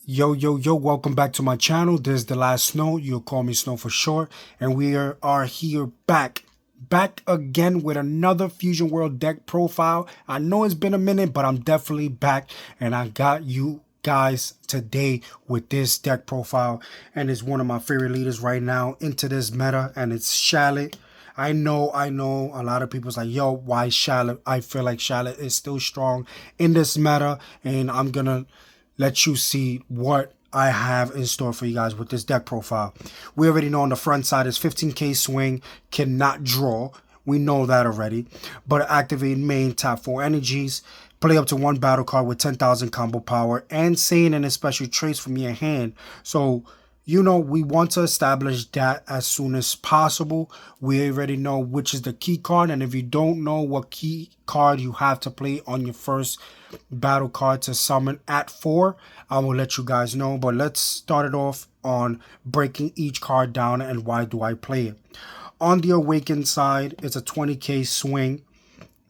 Yo, welcome back to my channel. This is the last Snow. You'll call me Snow for short. And we are here back again with another Fusion World deck profile. I know it's been a minute, but I'm definitely back. And I got you guys today with this deck profile. And it's one of my favorite leaders right now into this meta. And it's Shallot. I know. A lot of people's like, yo, why Shallot? I feel like Shallot is still strong in this meta. And I'm going to let you see what I have in store for you guys with this deck profile. We already know on the front side is 15k swing, cannot draw. We know that already. But activate main, tap 4 energies, play up to 1 battle card with 10,000 combo power, and saying an special traits from your hand. So, we want to establish that as soon as possible. We already know which is the key card, and if you don't know what key card you have to play on your first battle card to summon at 4, I will let you guys know. But let's start it off on breaking each card down and why do I play it. On the Awakened side, it's a 20k swing.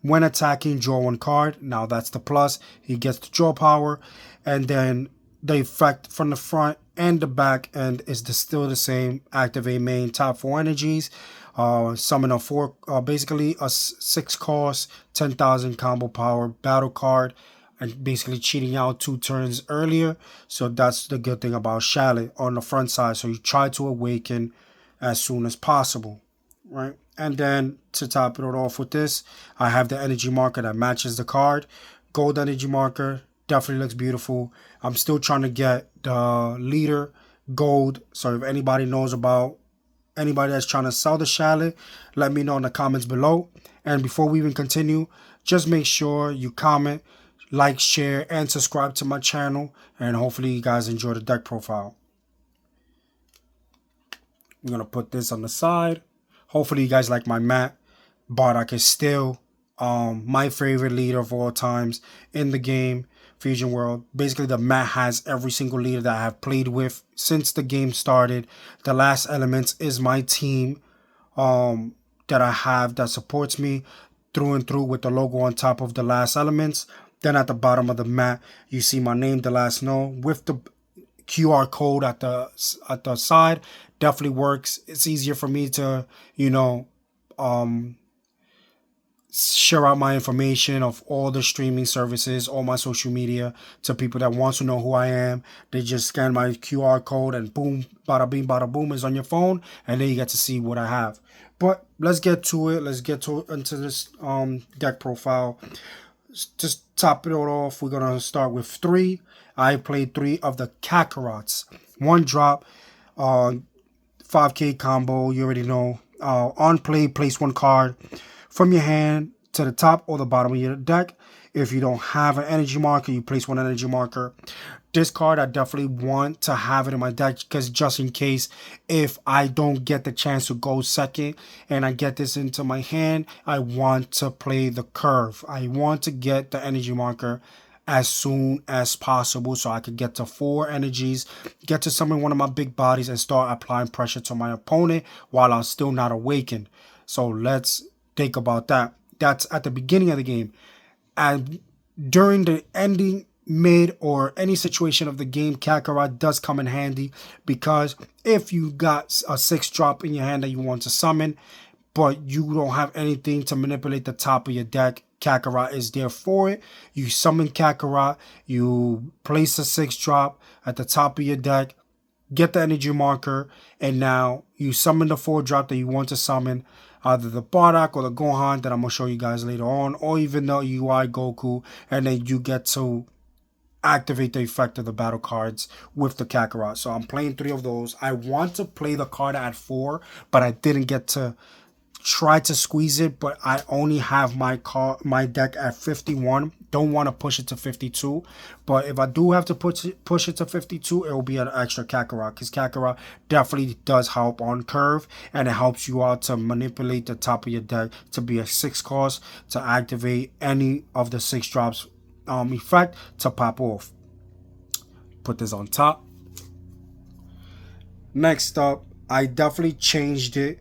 When attacking, draw 1 card. Now that's the plus. He gets the draw power. And then the effect from the front and the back end is still the same. Activate main, top 4 energies. Summon a 4, basically a 6 cost, 10,000 combo power battle card. And basically cheating out 2 turns earlier. So that's the good thing about Shallot on the front side. So you try to awaken as soon as possible, right? And then to top it off with this, I have the energy marker that matches the card. Gold energy marker, definitely looks beautiful. I'm still trying to get the leader gold. So if anybody knows about anybody that's trying to sell the Shallot, let me know in the comments below. And before we even continue, just make sure you comment, like, share, and subscribe to my channel. And hopefully you guys enjoy the deck profile. I'm going to put this on the side. Hopefully you guys like my mat. Bardock is still my favorite leader of all times in the game, Fusion World. Basically, the mat has every single leader that I have played with since the game started. The Last Elements is my team that I have that supports me through and through with the logo on top of the Last Elements. Then at the bottom of the mat, you see my name, The Last Snow, with the QR code at the side. Definitely works. It's easier for me to, share out my information of all the streaming services, all my social media to people that want to know who I am. They just scan my QR code and boom, bada bing, bada boom is on your phone, and then you get to see what I have. But let's get to it. Let's get into this deck profile. Just top it all off. We're gonna start with 3. I played 3 of the Kakarots. 1 drop, 5k combo. You already know. On play, place 1 card from your hand to the top or the bottom of your deck. If you don't have an energy marker, you place 1 energy marker. This card, I definitely want to have it in my deck because just in case if I don't get the chance to go second and I get this into my hand, I want to play the curve. I want to get the energy marker as soon as possible so I could get to 4 energies, get to summon one of my big bodies and start applying pressure to my opponent while I'm still not awakened. So let's think about that. That's at the beginning of the game. And during the ending, mid, or any situation of the game, Kakarot does come in handy because if you got a 6 drop in your hand that you want to summon, but you don't have anything to manipulate the top of your deck, Kakarot is there for it. You summon Kakarot, you place a 6 drop at the top of your deck, get the energy marker, and now you summon the 4 drop that you want to summon, either the Bardock or the Gohan that I'm going to show you guys later on, or even the UI Goku, and then you get to activate the effect of the battle cards with the Kakarot. So I'm playing 3 of those. I want to play the card at 4, but I didn't get to try to squeeze it, but I only have my deck at 51. Don't want to push it to 52, but if I do have to push it to 52, it will be an extra Kakarot because Kakarot definitely does help on curve, and it helps you out to manipulate the top of your deck to be a 6 cost to activate any of the 6 drops effect to pop off. Put this on top. Next up, I definitely changed it.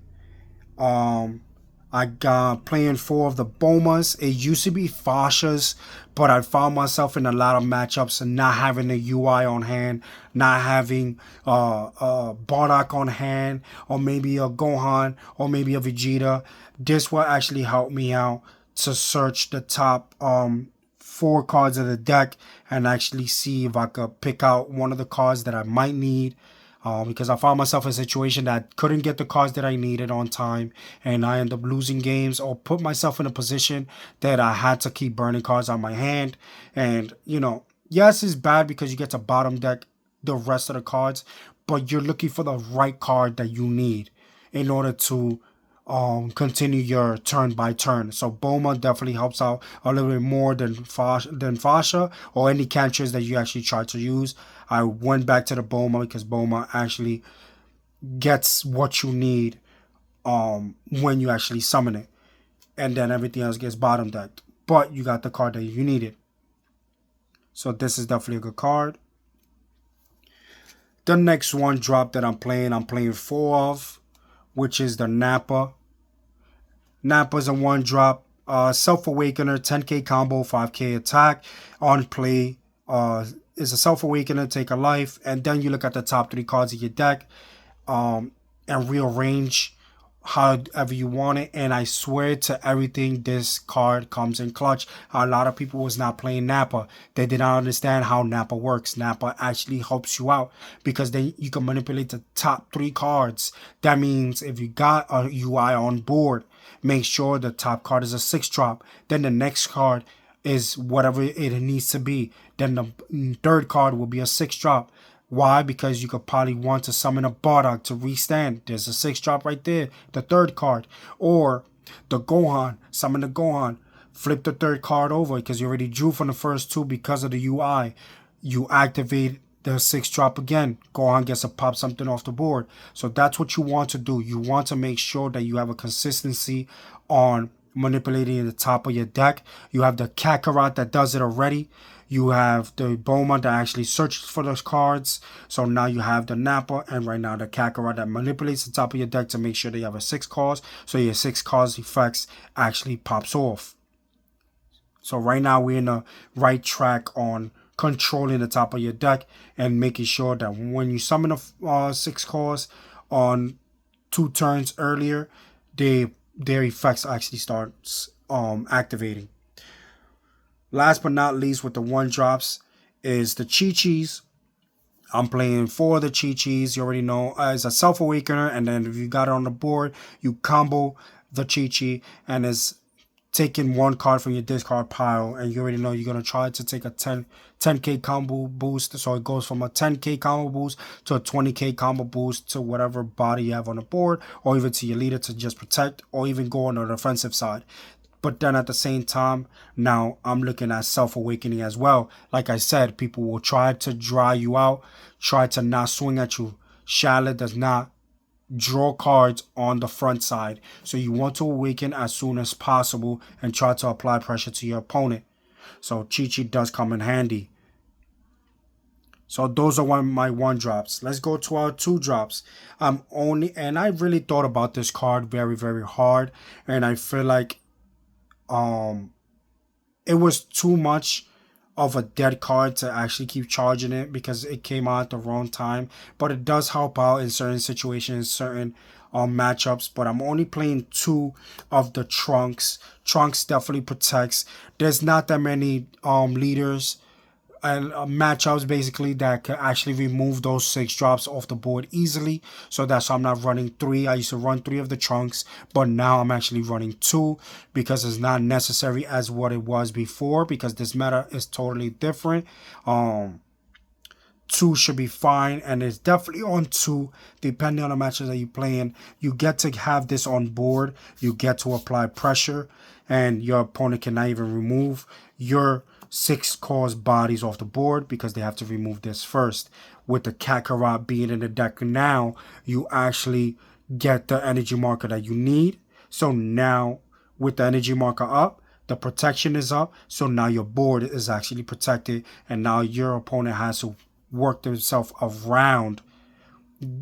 I got playing 4 of the Bomas. It used to be Fashas, but I found myself in a lot of matchups and not having a UI on hand, not having Bardock on hand, or maybe a Gohan, or maybe a Vegeta. This will actually help me out to search the top 4 cards of the deck and actually see if I could pick out one of the cards that I might need. Because I found myself in a situation that I couldn't get the cards that I needed on time, and I ended up losing games or put myself in a position that I had to keep burning cards on my hand. And, yes, it's bad because you get to bottom deck the rest of the cards, but you're looking for the right card that you need in order to continue your turn by turn. So Boma definitely helps out a little bit more than Fasha or any cantrips that you actually try to use. I went back to the Boma because Boma actually gets what you need when you actually summon it, and then everything else gets bottom decked. But you got the card that you needed. So this is definitely a good card. The next one drop that I'm playing 4 of, which is the Nappa. Nappa's a 1-drop Self-Awakener, 10k combo, 5k attack. On play is a Self-Awakener, take a life. And then you look at the top 3 cards of your deck and rearrange however you want it. And I swear to everything, this card comes in clutch. A lot of people was not playing Nappa. They did not understand how Nappa works. Nappa actually helps you out because then you can manipulate the top 3 cards. That means if you got a UI on board, make sure the top card is a 6-drop. Then the next card is whatever it needs to be. Then the third card will be a 6-drop. Why? Because you could probably want to summon a Bardock to restand. There's a 6-drop right there, the third card. Or the Gohan, summon the Gohan. Flip the third card over because you already drew from the first 2 because of the UI. You activate the 6-drop again. Gohan gets to pop something off the board. So that's what you want to do. You want to make sure that you have a consistency on manipulating the top of your deck. You have the Kakarot that does it already. You have the Boma that actually searches for those cards. So now you have the Nappa and right now the Kakarot that manipulates the top of your deck to make sure that you have a 6 cards. So your 6 cards effects actually pops off. So right now we're in the right track on controlling the top of your deck and making sure that when you summon a 6 cards on 2 turns earlier, their effects actually starts activating. Last but not least with the 1-drops is the Chi-Chis. I'm playing 4 of the Chi-Chis. You already know it's a Self-Awakener, and then if you got it on the board, you combo the Chi-Chi and it's taking 1 card from your discard pile, and you already know you're going to try to take a 10k combo boost. So it goes from a 10k combo boost to a 20k combo boost to whatever body you have on the board, or even to your leader to just protect, or even go on the defensive side. But then at the same time, now I'm looking at Self-Awakening as well. Like I said, people will try to dry you out, try to not swing at you. Shallot does not draw cards on the front side. So you want to awaken as soon as possible and try to apply pressure to your opponent. So Chi-Chi does come in handy. So those are my 1-drops. Let's go to our 2-drops. And I really thought about this card very, very hard. And I feel like it was too much of a dead card to actually keep charging it because it came out at the wrong time. But it does help out in certain situations, certain matchups. But I'm only playing 2 of the Trunks. Trunks definitely protects. There's not that many leaders and matchups basically that can actually remove those 6-drops off the board easily. So that's why I'm not running 3. I used to run 3 of the Trunks, but now I'm actually running 2 because it's not necessary as what it was before, because this meta is totally different. 2 should be fine, and it's definitely on 2 depending on the matches that you're playing. You get to have this on board, you get to apply pressure, and your opponent cannot even remove your 6 cause bodies off the board because they have to remove this first. With the Kakarot being in the deck now, you actually get the energy marker that you need. So now with the energy marker up, the protection is up. So now your board is actually protected, and now your opponent has to work themselves around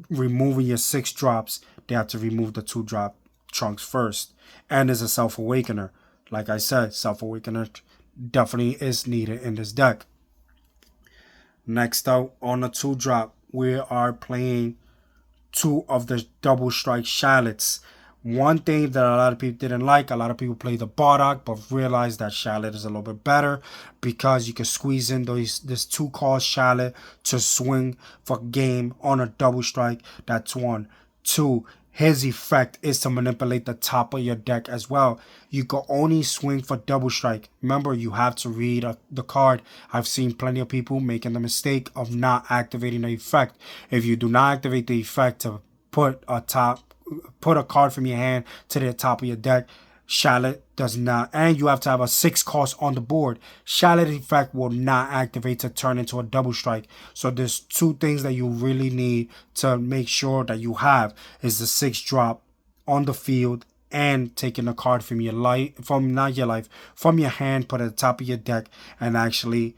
removing your 6 drops. They have to remove the 2-drop Trunks first. And is a Self-Awakener. Like I said, Self-Awakener definitely is needed in this deck. Next out on the 2-drop, we are playing 2 of the double strike Shallots. One thing that a lot of people didn't like, a lot of people play the Bardock, but realized that Shallot is a little bit better because you can squeeze in this 2-cost Shallot to swing for game on a double strike. That's 1. 2, his effect is to manipulate the top of your deck as well. You can only swing for double strike. Remember, you have to read the card. I've seen plenty of people making the mistake of not activating the effect. If you do not activate the effect to put a card from your hand to the top of your deck, Shallot does not, and you have to have a 6 cost on the board. Shallot effect will not activate to turn into a double strike. So there's 2 things that you really need to make sure that you have is the 6 drop on the field and taking a card from your life, from your hand, put it at the top of your deck, and actually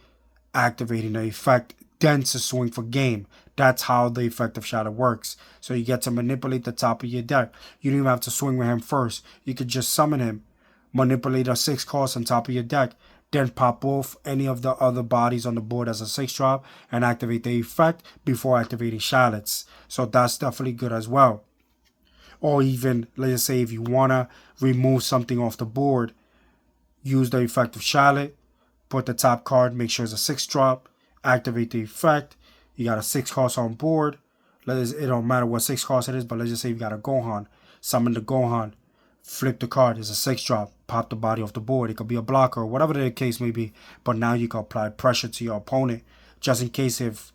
activating the effect, then to swing for game. That's how the effect of Shallot works. So you get to manipulate the top of your deck. You don't even have to swing with him first. You could just summon him, manipulate a 6 cost on top of your deck, then pop off any of the other bodies on the board as a 6 drop and activate the effect before activating Shallots. So that's definitely good as well. Or even, let's just say if you want to remove something off the board, use the effect of Shallot, put the top card, make sure it's a 6 drop, activate the effect. You got a 6 cost on board. It don't matter what 6 cost it is, but let's just say you got a Gohan. Summon the Gohan. Flip the card. It's a 6 drop. Pop the body off the board. It could be a blocker or whatever the case may be. But now you can apply pressure to your opponent. Just in case if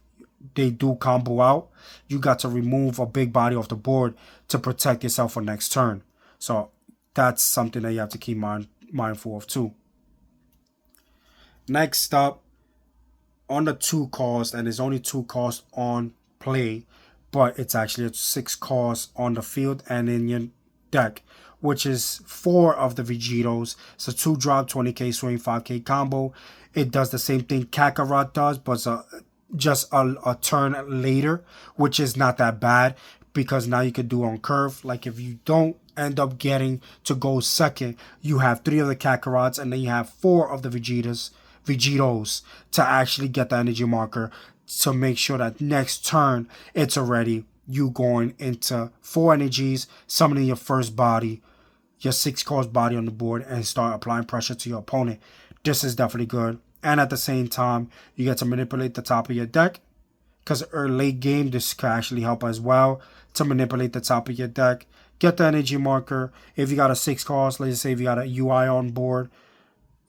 they do combo out, you got to remove a big body off the board to protect yourself for next turn. So that's something that you have to keep mindful of too. Next up, on the 2 cost, and there's only 2 costs on play, but it's actually a 6 cost on the field and in your deck, which is 4 of the Vegetos. It's a 2 drop, 20k swing, 5k combo. It does the same thing Kakarot does, but it's just a turn later, which is not that bad because now you could do on curve. Like if you don't end up getting to go second, you have 3 of the Kakarots and then you have 4 of the Vegetos to actually get the energy marker to make sure that next turn it's already you going into 4 energies, summoning your first body, your 6 cost body on the board, and start applying pressure to your opponent. This is definitely good. And at the same time, you get to manipulate the top of your deck because late game this can actually help as well to manipulate the top of your deck. Get the energy marker. If you got a 6 cost, let's say if you got a UI on board,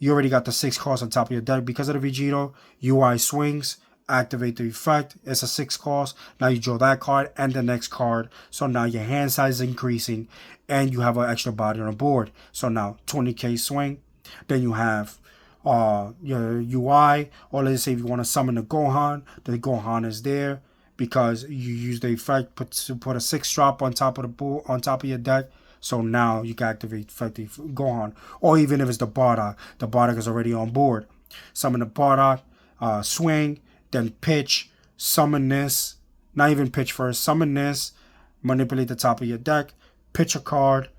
you already got the 6 cost on top of your deck. Because of the Vegeto, UI swings, activate the effect. It's a 6 cost. Now you draw that card and the next card. So now your hand size is increasing and you have an extra body on the board. So now 20k swing. Then you have your UI. Or let's say if you want to summon the Gohan is there because you use the effect to put a 6 drop on top of the board, on top of your deck. So now you can activate effective Gohan. Or even if it's the Bardock is already on board. Summon the Bardock, swing, then pitch, summon this. Not even pitch first, summon this, manipulate the top of your deck, pitch a card,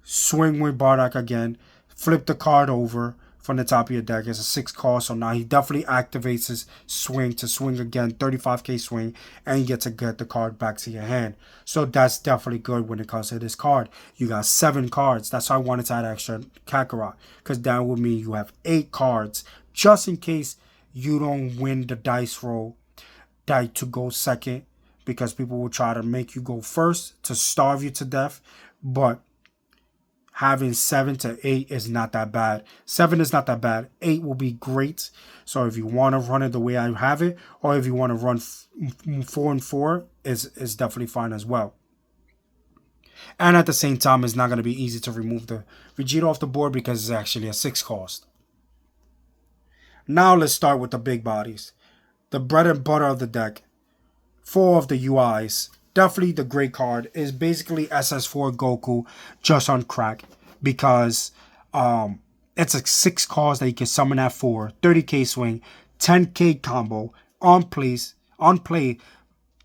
swing with Bardock again, flip the card over from the top of your deck. It's a 6 cost, so now he definitely activates his swing to swing again, 35k swing, and you get to get the card back to your hand. So that's definitely good when it comes to this card. You got 7 cards. That's why I wanted to add extra Kakarot, because that would mean you have 8 cards, just in case you don't win the dice roll to go second, because people will try to make you go first to starve you to death. But having 7 to 8 is not that bad. 7 is not that bad. 8 will be great. So if you want to run it the way I have it, or if you want to run 4 and 4, is definitely fine as well. And at the same time, it's not going to be easy to remove the Vegeta off the board because it's actually a 6 cost. Now let's start with the big bodies. The bread and butter of the deck. 4 of the UIs. Definitely the great card is basically SS4 Goku just on crack, because it's a 6 cost that you can summon at 4, 30k swing, 10k combo on play.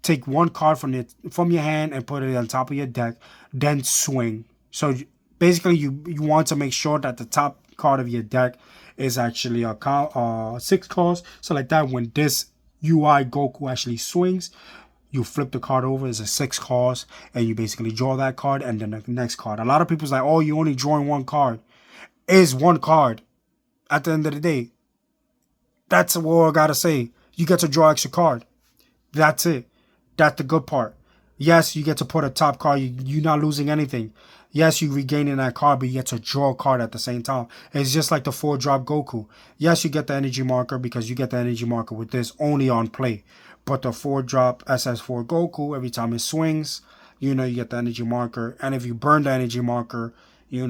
Take 1 card from your hand and put it on top of your deck, then swing. So Basically, you want to make sure that the top card of your deck is actually a 6 cost. So like that, when this UI Goku actually swings, you flip the card over, it's a 6 cost, and you basically draw that card and then the next card. A lot of people's like, oh, you only drawing one card. Is one card. At the end of the day, that's what I gotta say. You get to draw extra card. That's it. That's the good part. Yes, you get to put a top card. You're not losing anything. Yes, you regaining that card, but you get to draw a card at the same time. It's just like the 4-drop Goku. Yes, you get the energy marker because you get the energy marker with this only on play. But the 4-drop SS4 Goku, every time it swings, you get the energy marker. And if you burn the energy marker, you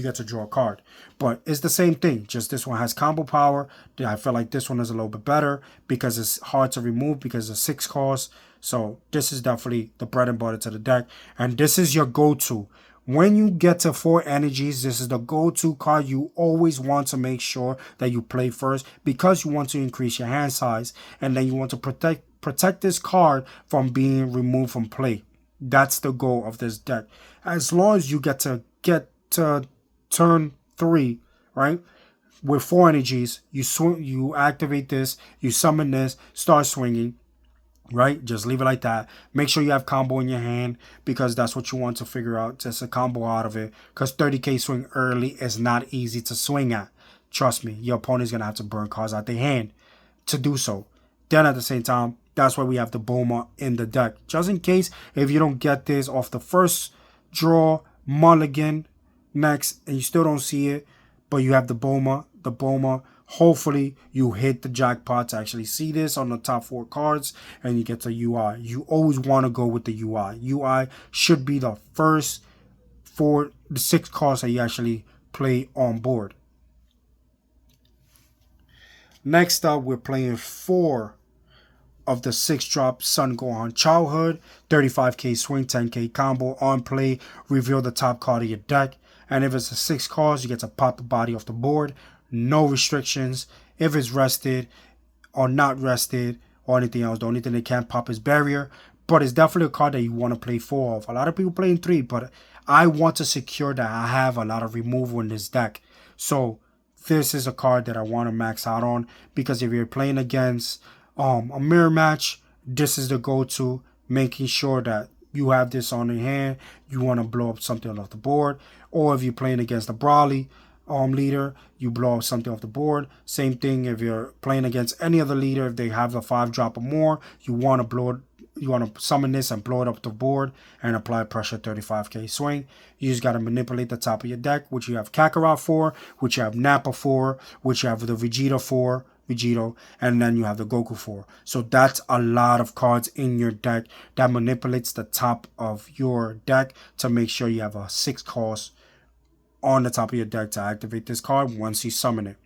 get to draw a card. But it's the same thing, just this one has combo power. I feel like this one is a little bit better because it's hard to remove because it's 6 cost. So this is definitely the bread and butter to the deck. And this is your go-to. When you get to 4 energies, this is the go-to card you always want to make sure that you play first because you want to increase your hand size. And then you want to protect this card from being removed from play. That's the goal of this deck. As long as you get to turn 3, right? With 4 energies, you activate this, you summon this, start swinging, right? Just leave it like that. Make sure you have combo in your hand because that's what you want to figure out. Just a combo out of it. Because 30k swing early is not easy to swing at. Trust me, your opponent's going to have to burn cards out their hand to do so. Then at the same time, that's why we have the Boma in the deck. Just in case if you don't get this off the first draw, mulligan next, and you still don't see it, but you have the Boma. Hopefully you hit the jackpot to actually see this on the top 4 cards and you get the UI. You always want to go with the UI. UI should be the first 6 cards that you actually play on board. Next up, we're playing 4 of the 6-drop Sun Gohan Childhood, 35k swing, 10k combo on play. Reveal the top card of your deck, and if it's a 6 cost, you get to pop the body off the board. No restrictions. If it's rested or not rested or anything else, the only thing they can't pop is barrier. But it's definitely a card that you want to play 4 of. A lot of people playing 3, but I want to secure that I have a lot of removal in this deck. So this is a card that I want to max out on because if you're playing against a mirror match, this is the go-to, making sure that you have this on your hand. You want to blow up something off the board, or if you're playing against a Brawly leader, you blow up something off the board. Same thing if you're playing against any other leader, if they have a 5-drop or more, you want to summon this and blow it up the board and apply pressure 35k swing. You just got to manipulate the top of your deck, which you have Kakarot for, which you have Nappa for, which you have the Vegito, and then you have the Goku for. So that's a lot of cards in your deck that manipulates the top of your deck to make sure you have a 6 cost on the top of your deck to activate this card once you summon it.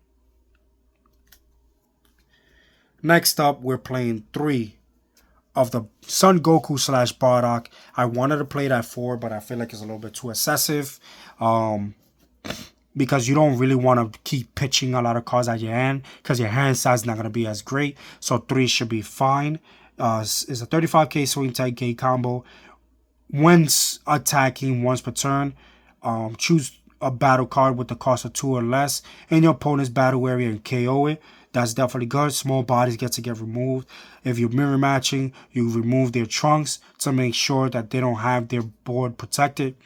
Next up, we're playing 3 of the Son Goku / Bardock. I wanted to play that 4, but I feel like it's a little bit too excessive. Because you don't really want to keep pitching a lot of cards at your hand because your hand size is not going to be as great. So 3 should be fine. It's a 35k swing, 10k combo. Once attacking once per turn, choose a battle card with the cost of 2 or less in your opponent's battle area and KO it. That's definitely good. Small bodies get removed. If you're mirror matching, you remove their trunks to make sure that they don't have their board protected.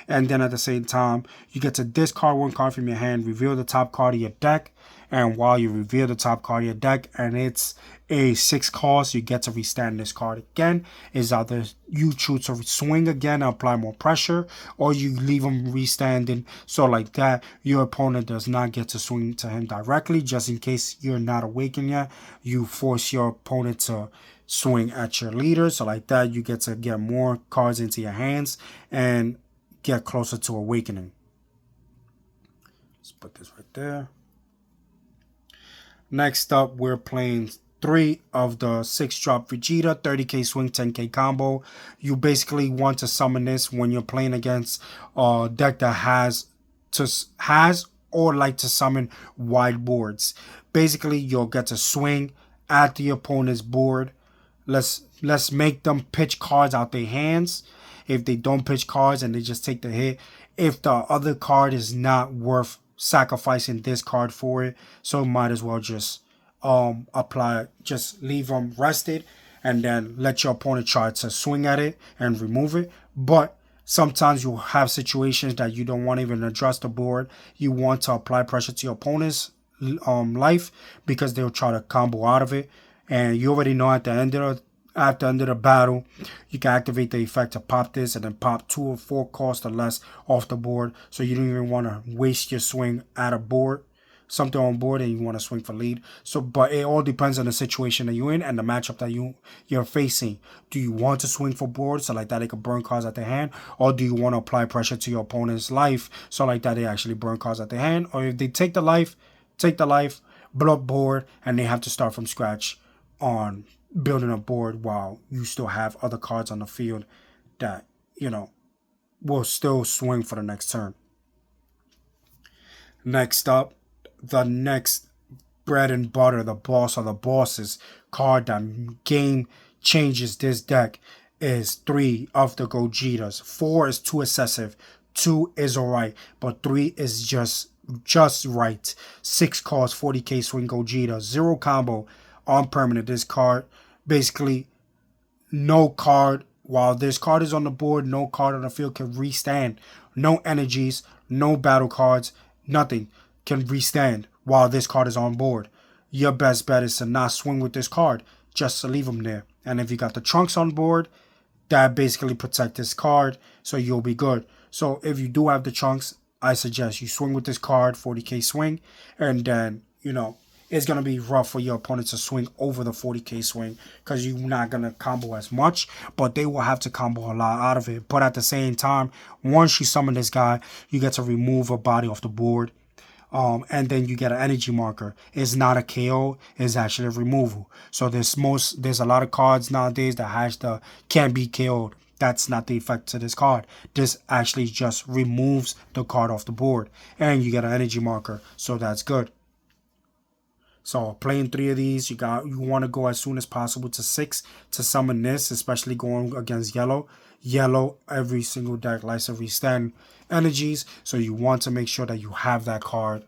And then at the same time, you get to discard 1 card from your hand, reveal the top card of your deck. And while you reveal the top card of your deck and it's a 6 cost, you get to restand this card again. Is either you choose to swing again and apply more pressure, or you leave him restanding. So like that, your opponent does not get to swing to him directly. Just in case you're not awakened yet, you force your opponent to swing at your leader. So like that, you get to get more cards into your hands and get closer to awakening. Let's put this right there. Next up, we're playing 3 of the 6-drop Vegeta, 30k swing, 10k combo. You basically want to summon this when you're playing against a deck that has or like to summon wide boards. Basically, you'll get to swing at the opponent's board. Let's make them pitch cards out their hands. If they don't pitch cards and they just take the hit, if the other card is not worth sacrificing this card for it, so might as well just apply, just leave them rested, and then let your opponent try to swing at it and remove it. But sometimes you'll have situations that you don't want to even address the board. You want to apply pressure to your opponent's life, because they'll try to combo out of it. And you already know at the end of the battle, you can activate the effect to pop this and then pop 2 or 4 cost or less off the board. So you don't even want to waste your swing at a board, something on board, and you want to swing for lead. So, but it all depends on the situation that you're in and the matchup that you're facing. Do you want to swing for board so like that they can burn cards at their hand, or do you want to apply pressure to your opponent's life so like that they actually burn cards at their hand? Or if they take the life, blow up board, and they have to start from scratch on building a board while you still have other cards on the field that, will still swing for the next turn. Next up, the next bread and butter, the boss of the bosses card that game changes this deck is 3 of the Gojitas. 4 is too excessive, 2 is alright, but 3 is just right. 6 cost 40k swing Gogeta, 0 combo on permanent. This card basically, no card while this card is on the board, no card on the field can restand. No energies, no battle cards, nothing can restand while this card is on board. Your best bet is to not swing with this card, just to leave them there. And if you got the trunks on board, that basically protect this card, so you'll be good. So if you do have the trunks, I suggest you swing with this card, 40k swing, and then, it's going to be rough for your opponent to swing over the 40k swing, because you're not going to combo as much, but they will have to combo a lot out of it. But at the same time, once you summon this guy, you get to remove a body off the board. And then you get an energy marker. It's not a KO, it's actually a removal. So there's a lot of cards nowadays that has the can't be KO'd. That's not the effect to this card. This actually just removes the card off the board, and you get an energy marker, so that's good. So playing 3 of these, you want to go as soon as possible to 6 to summon this, especially going against yellow. Yellow, every single deck likes to restand energies, so you want to make sure that you have that card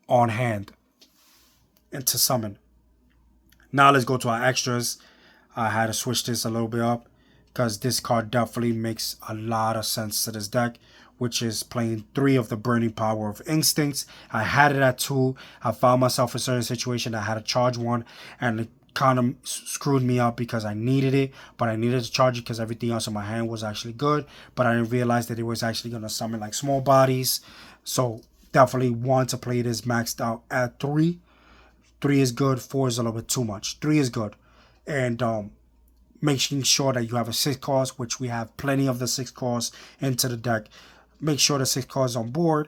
on hand and to summon. Now let's go to our extras. I had to switch this a little bit up because this card definitely makes a lot of sense to this deck, which is playing 3 of the Burning Power of Instincts. I had it at 2. I found myself in a certain situation. I had to charge 1, and it kind of screwed me up because I needed it, but I needed to charge it because everything else in my hand was actually good, but I didn't realize that it was actually going to summon like small bodies. So definitely want to play this maxed out at 3. 3 is good. 4 is a little bit too much. 3 is good. And making sure that you have a 6 cost, which we have plenty of the 6 costs into the deck. Make sure the 6 cards on board,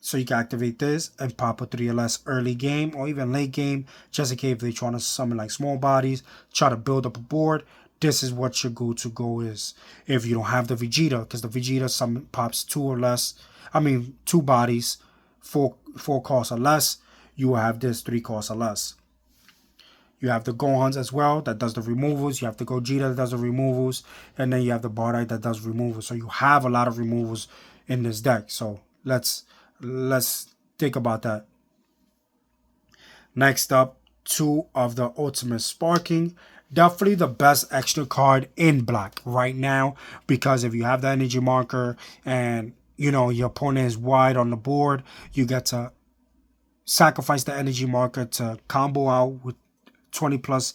so you can activate this and pop a 3 or less early game or even late game, just in case if they're trying to summon like small bodies, try to build up a board. This is what your go-to is if you don't have the Vegeta, because the Vegeta summon pops 2 or less. 2 bodies, 4 costs or less. You will have this 3 costs or less. You have the Gohans as well that does the removals. You have the Gogeta that does the removals. And then you have the Bardite that does removals. So you have a lot of removals in this deck. So let's think about that. Next up, 2 of the Ultimate Sparking. Definitely the best extra card in black right now, because if you have the energy marker and your opponent is wide on the board, you get to sacrifice the energy marker to combo out with 20 plus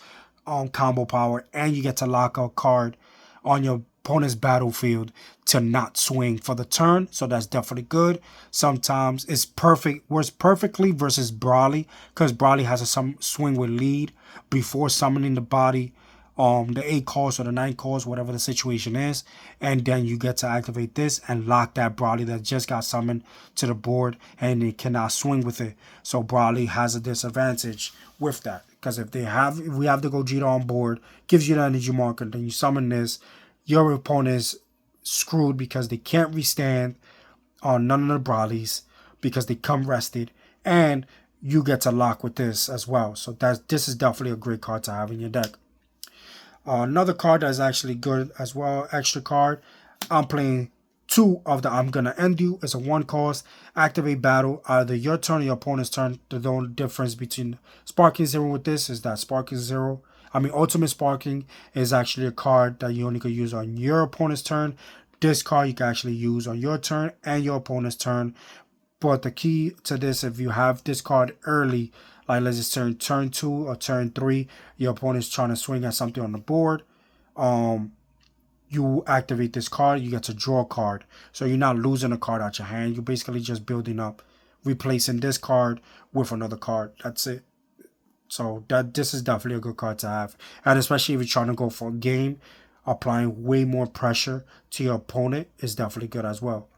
combo power, and you get to lock a card on your opponent's battlefield to not swing for the turn. So that's definitely good. Sometimes it's perfect, works perfectly versus Brawly, because Brawly has a swing with lead before summoning the body, the 8 cost or the 9 cost, whatever the situation is, and then you get to activate this and lock that Brawly that just got summoned to the board, and it cannot swing with it. So Brawly has a disadvantage with that, because if we have the Gogeta on board, gives you the energy marker, then you summon this, your opponent is screwed because they can't restand on none of the Brawlies because they come rested, and you get to lock with this as well. So this is definitely a great card to have in your deck. Another card that is actually good as well, extra card, I'm playing 2 of the I'm gonna end you is a 1 cost. Activate battle, either your turn or your opponent's turn. The only difference between Sparking Zero with this is that Ultimate Sparking is actually a card that you only can use on your opponent's turn. This card you can actually use on your turn and your opponent's turn. But the key to this, if you have this card early, like let's just turn 2 or turn 3, your opponent's trying to swing at something on the board, you activate this card, you get to draw a card. So you're not losing a card out your hand. You're basically just building up, replacing this card with another card. That's it. So this is definitely a good card to have. And especially if you're trying to go for a game, applying way more pressure to your opponent is definitely good as well.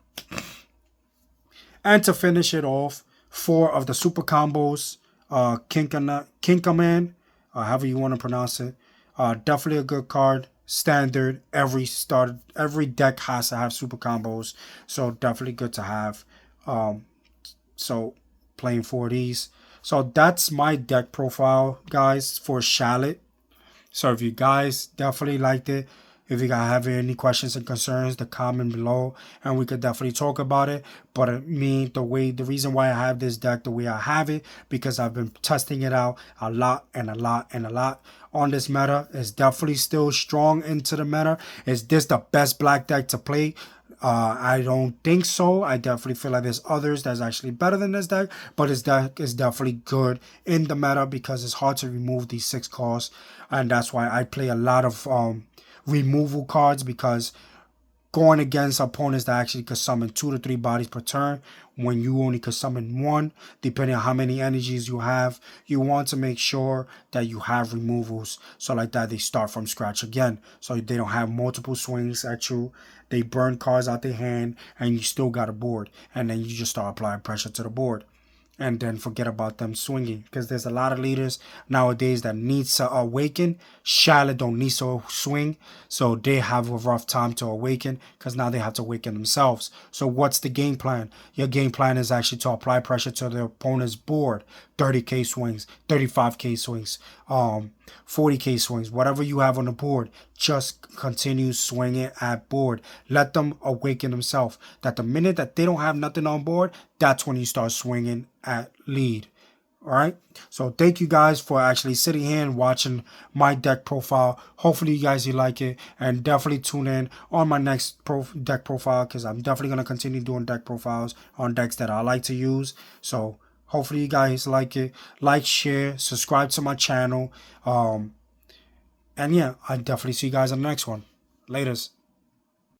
And to finish it off, 4 of the super combos, Kinkaman, however you want to pronounce it, definitely a good card. Standard, every deck has to have super combos, so definitely good to have. So playing 4 of these. So that's my deck profile, guys, for Shallot. So if you guys definitely liked it, if you guys have any questions and concerns, the comment below, and we could definitely talk about it. But the reason why I have this deck the way I have it, because I've been testing it out a lot on this meta. It's definitely still strong into the meta. Is this the best black deck to play? I don't think so. I definitely feel like there's others that's actually better than this deck, but this deck is definitely good in the meta because it's hard to remove these 6 costs, and that's why I play a lot of removal cards, because going against opponents that actually could summon 2 to 3 bodies per turn when you only could summon 1, depending on how many energies you have, you want to make sure that you have removals, so like that they start from scratch again, so they don't have multiple swings at you. They burn cards out their hand and you still got a board, and then you just start applying pressure to the board and then forget about them swinging, because there's a lot of leaders nowadays that needs to awaken. Shallot don't need to swing, so they have a rough time to awaken, because now they have to awaken themselves. So what's the game plan? Your game plan is actually to apply pressure to the opponent's board. 30k swings, 35k swings, 40k swings, whatever you have on the board, just continue swinging at board. Let them awaken themselves. That the minute that they don't have nothing on board, that's when you start swinging at lead. All right, so thank you guys for actually sitting here and watching my deck profile. Hopefully you guys like it, and definitely tune in on my next deck profile, because I'm definitely going to continue doing deck profiles on decks that I like to use. So hopefully you guys like it. Like, share, subscribe to my channel, and yeah, I definitely see you guys on the next one. Laters.